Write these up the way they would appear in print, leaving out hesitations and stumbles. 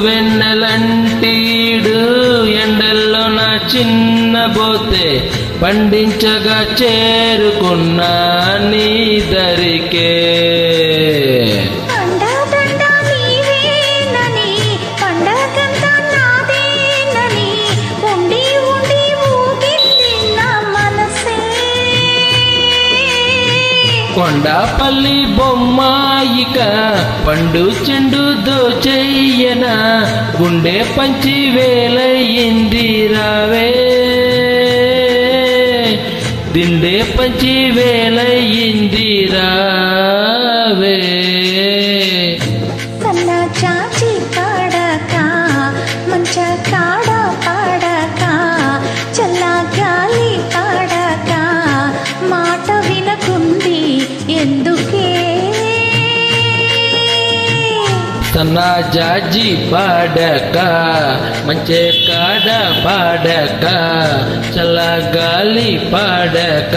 వెన్నెలంటీడు ఎండల్లో నా చిన్నబోతే పండించగా చేరుకున్నా నీ దరికే. కొండాపల్లి బొమ్మాయిక పండు చెండు దోచెయ్యన గుండె పంచి వేలయ్యింది రావే, దిండే పంచి వేలయ్యింది రావే. మంచ కాడ పాడక చల్లా గాలి పాడక మాట వినకుంది ఎందుకే. సన్నా జాజి పాడక మంచే కాడ పాడక చల్లగాలి పాడక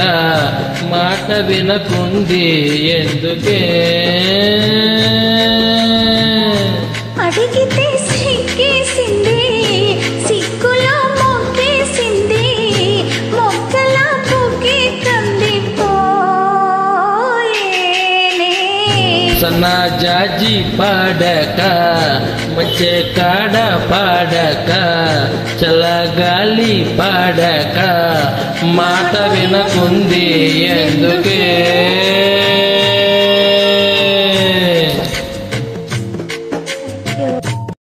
మాట వినకుంది ఎందుకే. అడిగితే సిక్కేసింది సిక్కులో మొక్కేసింది మొక్కల బుగ్గి కందిపోయేనే. సన్నా జాజి పాడక మంచే కాడ పాడక చల్లగాలి పాడక మాట వినకుంది ఎందుకే.